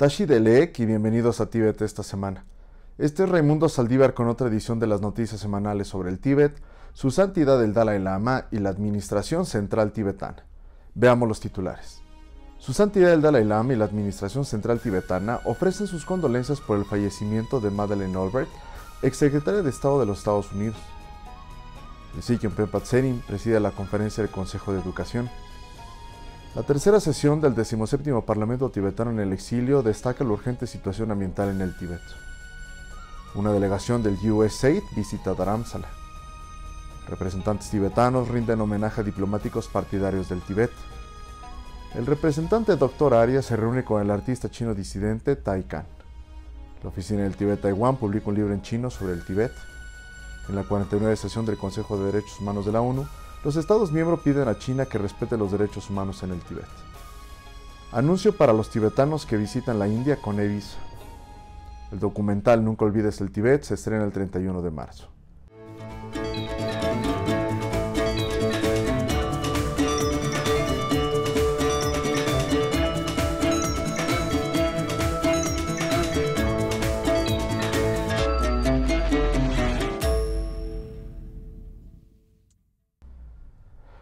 Tashi Delek y bienvenidos a Tíbet esta semana. Este es Raimundo Saldívar con otra edición de las noticias semanales sobre el Tíbet, su santidad el Dalai Lama y la Administración Central Tibetana. Veamos los titulares. Su santidad el Dalai Lama y la Administración Central Tibetana ofrecen sus condolencias por el fallecimiento de Madeleine Albright, exsecretaria de Estado de los Estados Unidos. El Sikh Khenpo Tserin preside la conferencia del Consejo de Educación. La tercera sesión del 17º Parlamento tibetano en el exilio destaca la urgente situación ambiental en el Tíbet. Una delegación del USAID visita Dharamsala. Representantes tibetanos rinden homenaje a diplomáticos partidarios del Tíbet. El representante Dr. Arias se reúne con el artista chino disidente Tai Kan. La oficina del Tíbet Taiwán publica un libro en chino sobre el Tíbet. En la 49ª sesión del Consejo de Derechos Humanos de la ONU, los Estados miembros piden a China que respete los derechos humanos en el Tíbet. Anuncio para los tibetanos que visitan la India con e-visa. El documental Nunca olvides el Tíbet se estrena el 31 de marzo.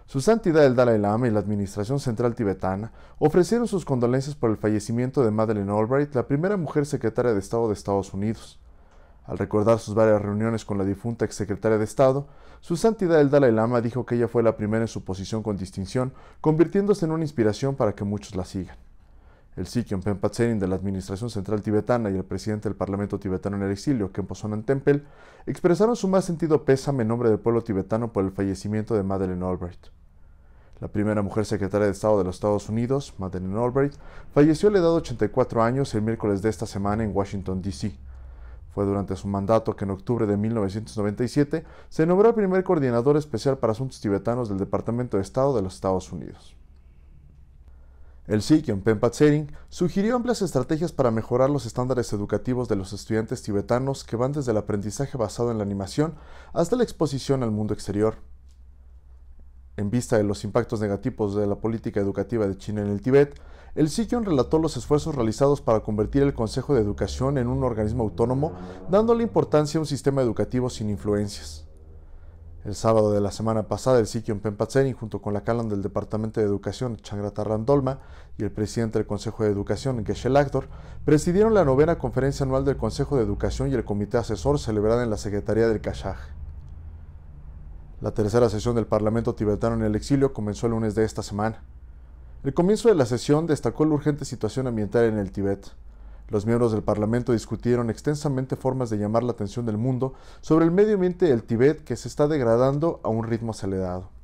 Su santidad el Dalai Lama y la Administración Central Tibetana ofrecieron sus condolencias por el fallecimiento de Madeleine Albright, la primera mujer secretaria de Estado de Estados Unidos. Al recordar sus varias reuniones con la difunta exsecretaria de Estado, su santidad el Dalai Lama dijo que ella fue la primera en su posición con distinción, convirtiéndose en una inspiración para que muchos la sigan. El Sikh Khenpo Tserin de la Administración Central Tibetana y el presidente del Parlamento tibetano en el exilio, Khenpo Sonam Temple, expresaron su más sentido pésame en nombre del pueblo tibetano por el fallecimiento de Madeleine Albright. La primera mujer secretaria de Estado de los Estados Unidos, Madeleine Albright, falleció a la edad de 84 años el miércoles de esta semana en Washington, D.C. Fue durante su mandato que en octubre de 1997 se nombró el primer coordinador especial para asuntos tibetanos del Departamento de Estado de los Estados Unidos. El Sikh Khenpo Tserin sugirió amplias estrategias para mejorar los estándares educativos de los estudiantes tibetanos que van desde el aprendizaje basado en la animación hasta la exposición al mundo exterior. En vista de los impactos negativos de la política educativa de China en el Tíbet, el Sikh relató los esfuerzos realizados para convertir el Consejo de Educación en un organismo autónomo, dándole importancia a un sistema educativo sin influencias. El sábado de la semana pasada, el Sikh Khenpo Tserin, junto con la Calan del Departamento de Educación, Changrata Randolma, y el presidente del Consejo de Educación, Geshe Lakdor, presidieron la 9ª conferencia anual del Consejo de Educación y el Comité Asesor celebrada en la Secretaría del Kashag. La tercera sesión del Parlamento tibetano en el exilio comenzó el lunes de esta semana. El comienzo de la sesión destacó la urgente situación ambiental en el Tíbet. Los miembros del Parlamento discutieron extensamente formas de llamar la atención del mundo sobre el medio ambiente del Tíbet que se está degradando a un ritmo acelerado.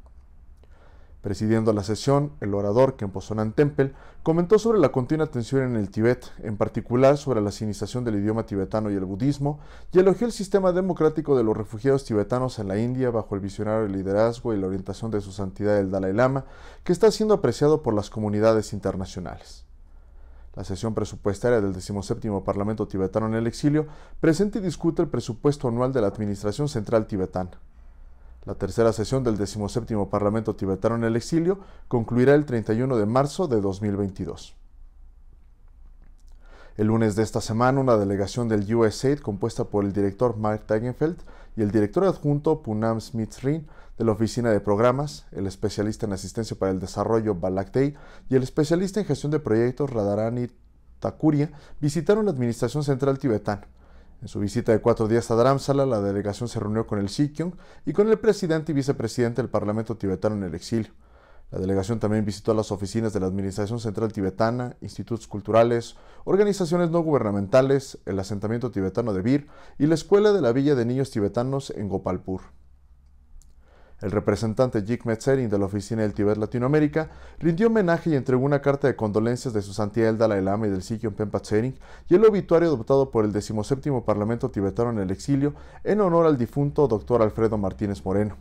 Presidiendo la sesión, el orador Khenpo Sonam Temple comentó sobre la continua tensión en el Tíbet, en particular sobre la sinización del idioma tibetano y el budismo, y elogió el sistema democrático de los refugiados tibetanos en la India bajo el visionario liderazgo y la orientación de su santidad el Dalai Lama, que está siendo apreciado por las comunidades internacionales. La sesión presupuestaria del 17º Parlamento tibetano en el exilio presenta y discute el presupuesto anual de la Administración Central Tibetana. La tercera sesión del 17º Parlamento tibetano en el exilio concluirá el 31 de marzo de 2022. El lunes de esta semana, una delegación del USAID compuesta por el director Mark Dagenfeld y el director adjunto Poonam Smith-Rin de la Oficina de Programas, el especialista en asistencia para el desarrollo Balak Dey y el especialista en gestión de proyectos Radharani Thakuria visitaron la Administración Central Tibetana. En su visita de 4 días a Dharamsala, la delegación se reunió con el Sikh y con el presidente y vicepresidente del Parlamento tibetano en el exilio. La delegación también visitó las oficinas de la Administración Central Tibetana, institutos culturales, organizaciones no gubernamentales, el asentamiento tibetano de Bir y la escuela de la Villa de Niños Tibetanos en Gopalpur. El representante Jigme Tserin de la Oficina del Tíbet Latinoamérica rindió homenaje y entregó una carta de condolencias de su santidad el Dalai Lama y del Sikh Khenpo Tserin y el obituario adoptado por el 17º Parlamento tibetano en el exilio en honor al difunto Dr. Alfredo Martínez Moreno.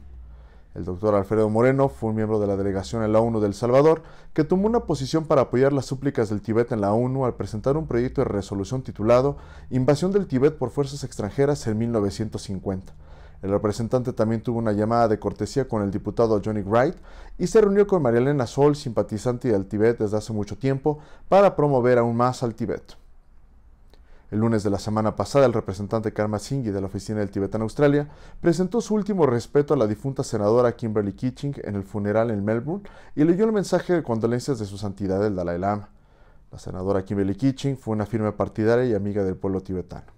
El Dr. Alfredo Moreno fue un miembro de la delegación en la ONU de El Salvador que tomó una posición para apoyar las súplicas del Tíbet en la ONU al presentar un proyecto de resolución titulado Invasión del Tíbet por fuerzas extranjeras en 1950. El representante también tuvo una llamada de cortesía con el diputado Johnny Wright y se reunió con María Elena Sol, simpatizante del Tíbet desde hace mucho tiempo, para promover aún más al Tíbet. El lunes de la semana pasada, el representante Karma Singhi de la Oficina del Tibet en Australia presentó su último respeto a la difunta senadora Kimberley Kitching en el funeral en Melbourne y leyó el mensaje de condolencias de su santidad el Dalai Lama. La senadora Kimberley Kitching fue una firme partidaria y amiga del pueblo tibetano.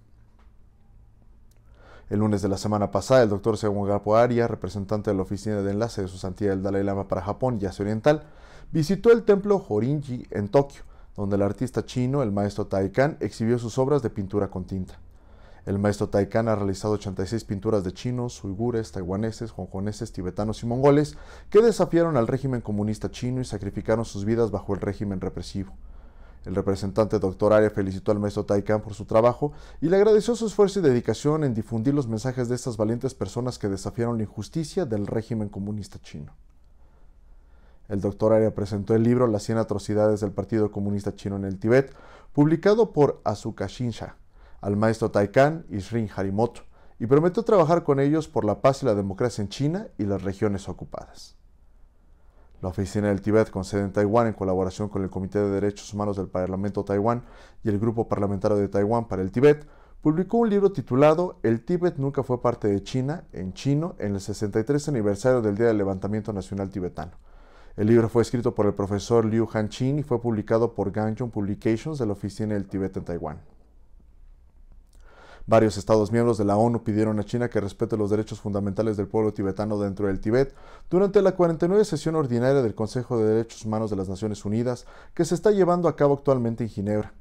El lunes de la semana pasada, el Dr. Sewangpo Arya, representante de la Oficina de Enlace de su santidad el Dalai Lama para Japón y Asia Oriental, visitó el templo Horinji en Tokio, donde el artista chino, el maestro Tai Kan, exhibió sus obras de pintura con tinta. El maestro Tai Kan ha realizado 86 pinturas de chinos, uigures, taiwaneses, hongkoneses, tibetanos y mongoles que desafiaron al régimen comunista chino y sacrificaron sus vidas bajo el régimen represivo. El representante Dr. Arya felicitó al maestro Tai Kan por su trabajo y le agradeció su esfuerzo y dedicación en difundir los mensajes de estas valientes personas que desafiaron la injusticia del régimen comunista chino. El Dr. Arya presentó el libro Las 100 atrocidades del Partido Comunista Chino en el Tíbet, publicado por Asuka Shinsha, al maestro Tai Kan y Sri Harimoto, y prometió trabajar con ellos por la paz y la democracia en China y las regiones ocupadas. La Oficina del Tíbet, con sede en Taiwán, en colaboración con el Comité de Derechos Humanos del Parlamento Taiwán y el Grupo Parlamentario de Taiwán para el Tíbet, publicó un libro titulado El Tíbet nunca fue parte de China, en chino, en el 63 aniversario del Día del Levantamiento Nacional Tibetano. El libro fue escrito por el profesor Liu Hanchin y fue publicado por Gangjong Publications de la Oficina del Tíbet en Taiwán. Varios Estados miembros de la ONU pidieron a China que respete los derechos fundamentales del pueblo tibetano dentro del Tíbet durante la 49 sesión ordinaria del Consejo de Derechos Humanos de las Naciones Unidas que se está llevando a cabo actualmente en Ginebra.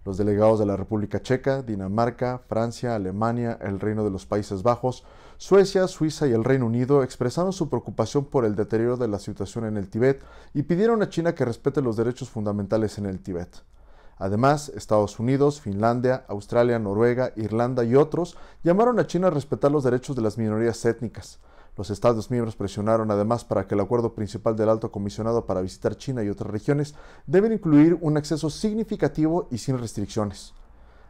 Los delegados de la República Checa, Dinamarca, Francia, Alemania, el Reino de los Países Bajos, Suecia, Suiza y el Reino Unido expresaron su preocupación por el deterioro de la situación en el Tíbet y pidieron a China que respete los derechos fundamentales en el Tíbet. Además, Estados Unidos, Finlandia, Australia, Noruega, Irlanda y otros llamaron a China a respetar los derechos de las minorías étnicas. Los Estados miembros presionaron además para que el acuerdo principal del Alto Comisionado para visitar China y otras regiones debe incluir un acceso significativo y sin restricciones.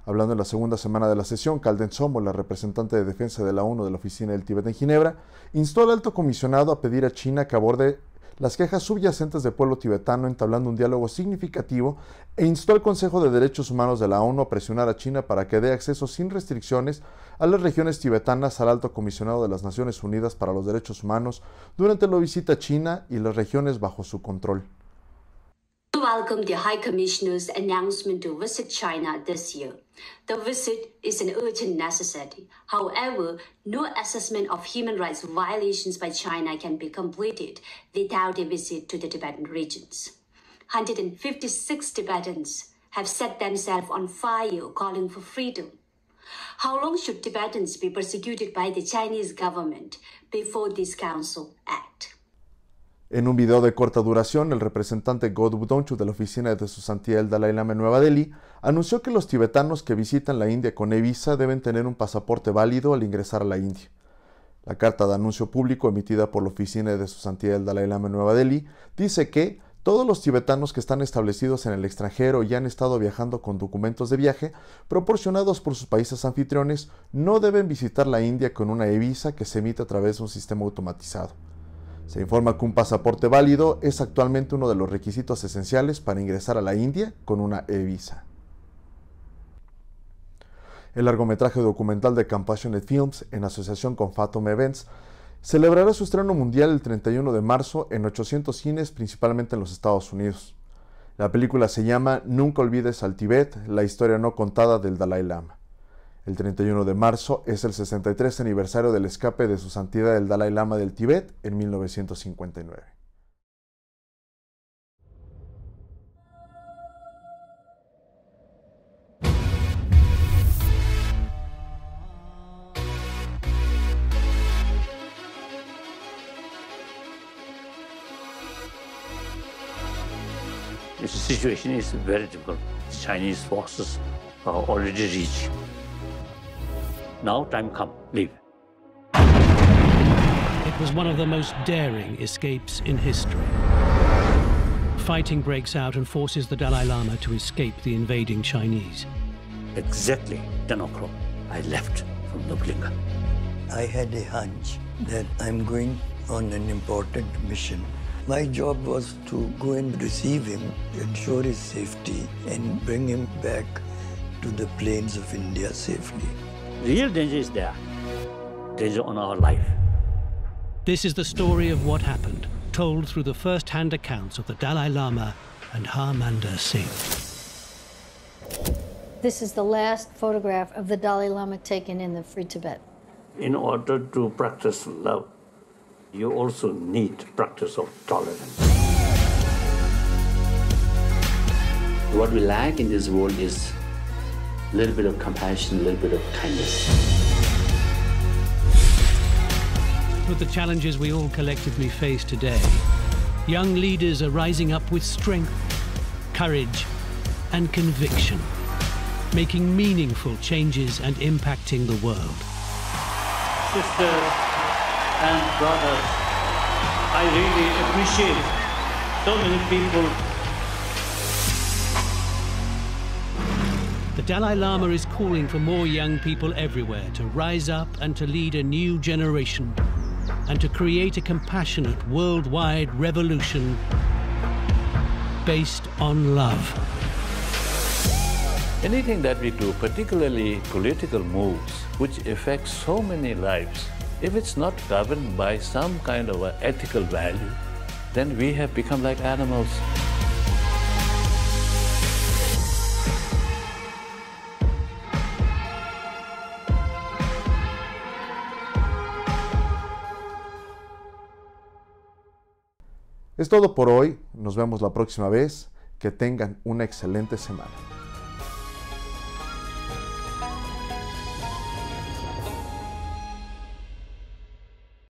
Hablando en la segunda semana de la sesión, Calden Somo, la representante de defensa de la ONU de la Oficina del Tíbet en Ginebra, instó al Alto Comisionado a pedir a China que aborde las quejas subyacentes del pueblo tibetano entablando un diálogo significativo e instó al Consejo de Derechos Humanos de la ONU a presionar a China para que dé acceso sin restricciones a las regiones tibetanas al Alto Comisionado de las Naciones Unidas para los Derechos Humanos durante la visita a China y las regiones bajo su control. We welcome the High Commissioner's announcement to visit China this year. The visit is an urgent necessity. However, no assessment of human rights violations by China can be completed without a visit to the Tibetan regions. 156 Tibetans have set themselves on fire calling for freedom. How long should Tibetans be persecuted by the Chinese government before this council act? En un video de corta duración, el representante God Budonchu de la Oficina de Su Santidad el Dalai Lama en Nueva Delhi anunció que los tibetanos que visitan la India con e-visa deben tener un pasaporte válido al ingresar a la India. La carta de anuncio público emitida por la Oficina de Su Santidad el Dalai Lama en Nueva Delhi dice que todos los tibetanos que están establecidos en el extranjero y han estado viajando con documentos de viaje proporcionados por sus países anfitriones no deben visitar la India con una e-visa que se emite a través de un sistema automatizado. Se informa que un pasaporte válido es actualmente uno de los requisitos esenciales para ingresar a la India con una e-visa. El largometraje documental de Compassionate Films, en asociación con Fathom Events, celebrará su estreno mundial el 31 de marzo en 800 cines, principalmente en los Estados Unidos. La película se llama Nunca olvides al Tíbet, la historia no contada del Dalai Lama. El 31 de marzo es el 63 aniversario del escape de Su Santidad el Dalai Lama del Tíbet en 1959. The situation is very difficult. Chinese forces are already reaching. Now time come, leave. It was one of the most daring escapes in history. Fighting breaks out and forces the Dalai Lama to escape the invading Chinese. Exactly 10 o'clock, I left from Lublinka. I had a hunch that I'm going on an important mission. My job was to go and receive him, ensure his safety, and bring him back to the plains of India safely. Real danger is there. Danger on our life. This is the story of what happened, told through the first-hand accounts of the Dalai Lama and Harmandir Singh. This is the last photograph of the Dalai Lama taken in the Free Tibet. In order to practice love, you also need practice of tolerance. What we lack in this world is a little bit of compassion, a little bit of kindness. With the challenges we all collectively face today, young leaders are rising up with strength, courage, and conviction, making meaningful changes and impacting the world. Sisters and brothers, I really appreciate so many people. The Dalai Lama is calling for more young people everywhere to rise up and to lead a new generation and to create a compassionate worldwide revolution based on love. Anything that we do, particularly political moves, which affect so many lives, if it's not governed by some kind of an ethical value, then we have become like animals. Es todo por hoy, nos vemos la próxima vez, que tengan una excelente semana.